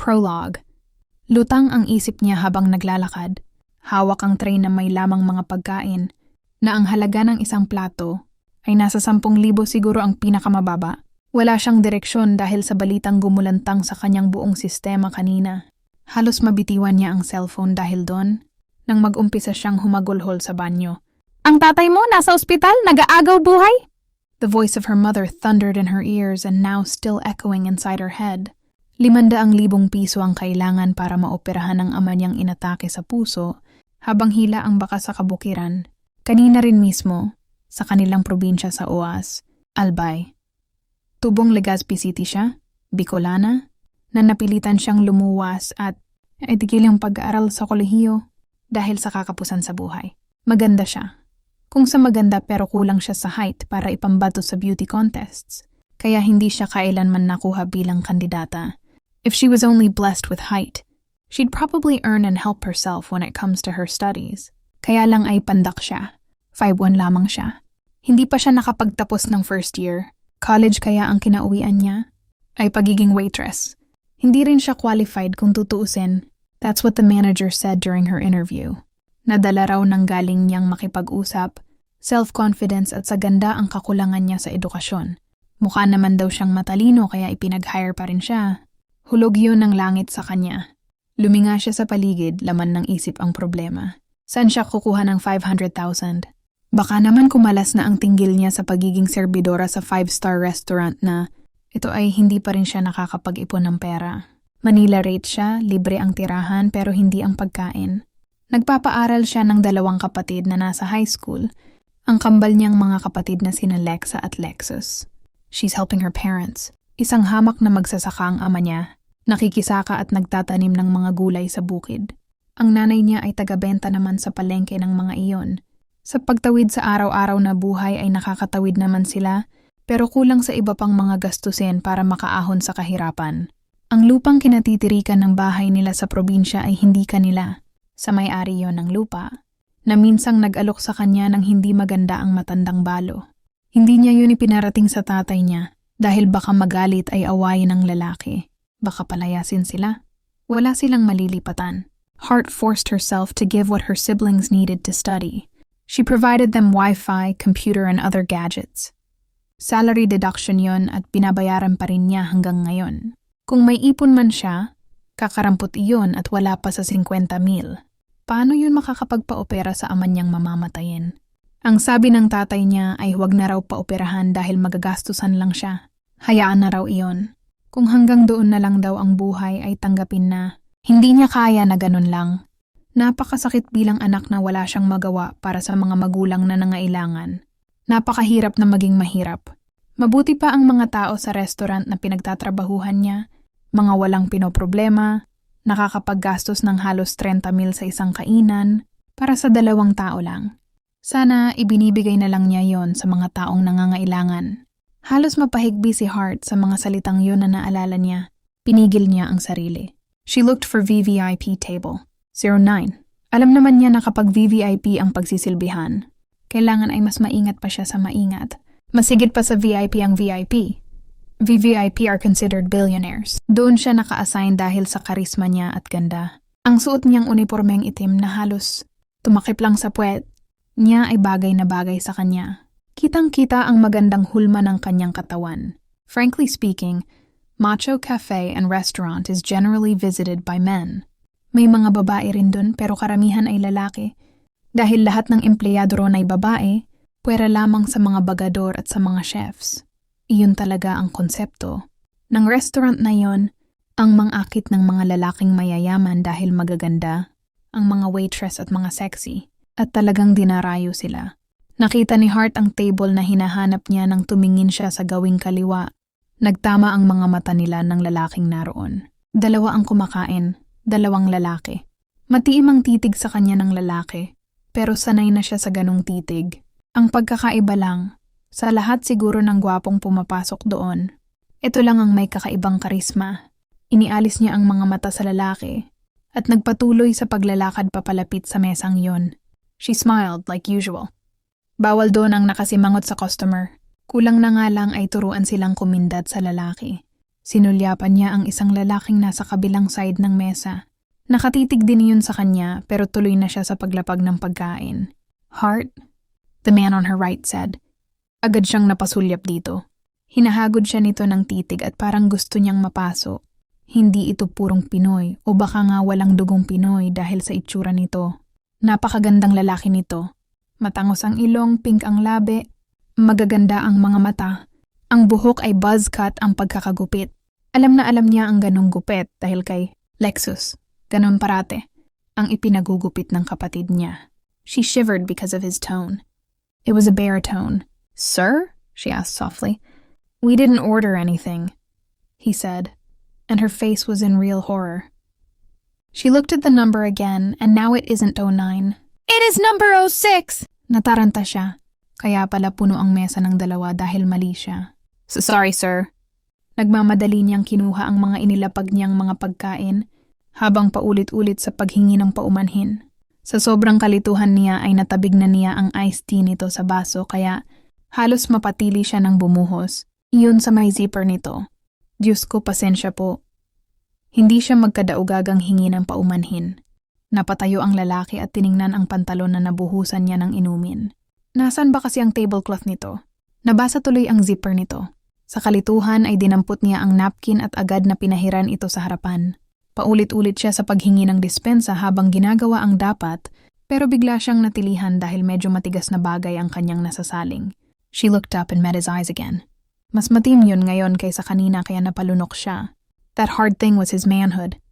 Prologue. Lutang ang isip niya habang naglalakad. Hawak ang tray na may lamang mga pagkain, na ang halaga ng isang plato ay nasa 10,000 siguro ang pinakamababa. Wala siyang direksyon dahil sa balitang gumulantang sa kanyang buong sistema kanina. Halos mabitiwan niya ang cellphone dahil doon, nang mag-umpisa siyang humagulhol sa banyo. "Ang tatay mo nasa ospital, nag-aagaw buhay?" The voice of her mother thundered in her ears and now still echoing inside her head. 500,000 piso ang kailangan para maoperahan ang ama niyang inatake sa puso habang hila ang bakas sa kabukiran. Kanina rin mismo, sa kanilang probinsya sa Oas, Albay. Tubong Legazpi City siya, Bicolana, na napilitan siyang lumuwas at itigil ang pag-aaral sa kolehiyo dahil sa kakapusan sa buhay. Maganda siya. Kung sa maganda pero kulang siya sa height para ipambato sa beauty contests, kaya hindi siya kailanman nakuha bilang kandidata. If she was only blessed with height, she'd probably earn and help herself when it comes to her studies. Kaya lang ay pandak siya. 5'1" lamang siya. Hindi pa siya nakapagtapos ng first year. College kaya ang kinauwian niya ay pagiging waitress. Hindi rin siya qualified kung tutuusin. That's what the manager said during her interview. Nadala raw ng galing niyang makipag-usap, self-confidence at sa ganda ang kakulangan niya sa edukasyon. Mukha naman daw siyang matalino kaya ipinag-hire pa rin siya. Hulog yun ng langit sa kanya. Luminga siya sa paligid, laman ng isip ang problema. Saan siya kukuha ng 500,000? Baka naman kumalas na ang tinggil niya sa pagiging serbidora sa 5-star restaurant na ito ay hindi pa rin siya nakakapag-ipon ng pera. Manila rate siya, libre ang tirahan pero hindi ang pagkain. Nagpapaaral siya ng 2 kapatid na nasa high school, ang kambal niyang mga kapatid na sina Lexa at Lexus. She's helping her parents. Isang hamak na magsasaka ang ama niya, nakikisaka at nagtatanim ng mga gulay sa bukid. Ang nanay niya ay taga-benta naman sa palengke ng mga iyon. Sa pagtawid sa araw-araw na buhay ay nakakatawid naman sila, pero kulang sa iba pang mga gastusin para makaahon sa kahirapan. Ang lupang kinatitirikan ng bahay nila sa probinsya ay hindi kanila. Sa may-ari yon ng lupa, na minsang nag-alok sa kanya ng hindi maganda ang matandang balo. Hindi niya yun ipinarating sa tatay niya dahil baka magalit ay awayin ng lalaki. Baka palayasin sila. Wala silang malilipatan. Hart forced herself to give what her siblings needed to study. She provided them Wi-Fi, computer and other gadgets. Salary deduction yon at binabayaran pa rin niya hanggang ngayon. Kung may ipon man siya, kakarampot iyon at wala pa sa 50,000. Paano yun makakapagpa-opera sa ama niyang mamamatayin? Ang sabi ng tatay niya ay huwag na raw pa-operahan dahil magagastusan lang siya. Hayaan na raw iyon. Kung hanggang doon na lang daw ang buhay ay tanggapin na. Hindi niya kaya na ganun lang. Napakasakit bilang anak na wala siyang magawa para sa mga magulang na nangailangan. Napakahirap na maging mahirap. Mabuti pa ang mga tao sa restaurant na pinagtatrabahuhan niya, mga walang pinoproblema, nakakapaggastos ng halos 30,000 sa isang kainan para sa 2 tao lang. Sana ibinibigay na lang niya yon sa mga taong nangangailangan. Halos mapahigbi si Hart sa mga salitang yun na naalala niya. Pinigil niya ang sarili. She looked for VVIP table. 09. Alam naman niya na kapag VVIP ang pagsisilbihan, kailangan ay mas maingat pa siya sa maingat. Masigit pa sa VIP ang VIP. VVIP are considered billionaires. Doon siya naka-assign dahil sa karisma niya at ganda. Ang suot niyang unipormeng itim na halos tumakip lang sa puwet niya ay bagay na bagay sa kanya. Kitang-kita ang magandang hulma ng kanyang katawan. Frankly speaking, Macho Cafe and Restaurant is generally visited by men. May mga babae rin dun pero karamihan ay lalaki. Dahil lahat ng empleyado ron ay babae, pwera lamang sa mga bagador at sa mga chefs. Iyon talaga ang konsepto. Ng restaurant na yon, ang mang-akit ng mga lalaking mayayaman dahil magaganda, ang mga waitress at mga sexy, at talagang dinarayo sila. Nakita ni Hart ang table na hinahanap niya nang tumingin siya sa gawing kaliwa. Nagtama ang mga mata nila ng lalaking naroon. 2 ang kumakain, 2 lalaki. Matiim ang titig sa kanya ng lalaki, pero sanay na siya sa ganong titig. Ang pagkakaiba lang, sa lahat siguro ng gwapong pumapasok doon, ito lang ang may kakaibang karisma. Inialis niya ang mga mata sa lalaki at nagpatuloy sa paglalakad papalapit sa mesang yon. She smiled like usual. Bawal doon ang nakasimangot sa customer. Kulang na nga lang ay turuan silang kumindat sa lalaki. Sinulyapan niya ang isang lalaking nasa kabilang side ng mesa. Nakatitig din yun sa kanya pero tuloy na siya sa paglapag ng pagkain. "Heart?" the man on her right said. Agad siyang napasulyap dito. Hinahagod siya nito ng titig at parang gusto niyang mapaso. Hindi ito purong Pinoy o baka nga walang dugong Pinoy dahil sa itsura nito. Napakagandang lalaki nito. Matangos ang ilong, pink ang labi, magaganda ang mga mata. Ang buhok ay buzz cut ang pagkakagupit. Alam na alam niya ang ganong gupit dahil kay Lexus. Ganon parate ang ipinagugupit ng kapatid niya. She shivered because of his tone. It was a baritone. "Sir?" she asked softly. "We didn't order anything," he said, and her face was in real horror. She looked at the number again, and now it isn't 09. "It is number 06!" Nataranta siya. Kaya pala puno ang mesa ng dalawa dahil mali siya. "So sorry, sir." Nagmamadali niyang kinuha ang mga inilapag niyang mga pagkain, habang paulit-ulit sa paghingi ng paumanhin. Sa sobrang kalituhan niya ay natabig na niya ang iced tea nito sa baso kaya halos mapatili siya ng bumuhos. Iyon sa may zipper nito. Diyos ko, pasensya po. Hindi siya magkadaugagang hingi ng paumanhin. Napatayo ang lalaki at tiningnan ang pantalon na nabuhusan niya ng inumin. Nasaan ba kasi ang tablecloth nito? Nabasa tuloy ang zipper nito. Sa kalituhan ay dinampot niya ang napkin at agad na pinahiran ito sa harapan. Paulit-ulit siya sa paghingi ng dispensa habang ginagawa ang dapat, pero bigla siyang natilihan dahil medyo matigas na bagay ang kanyang nasasaling. She looked up and met his eyes again. Mas matim yun ngayon kaysa kanina kaya napalunok siya. That hard thing was his manhood.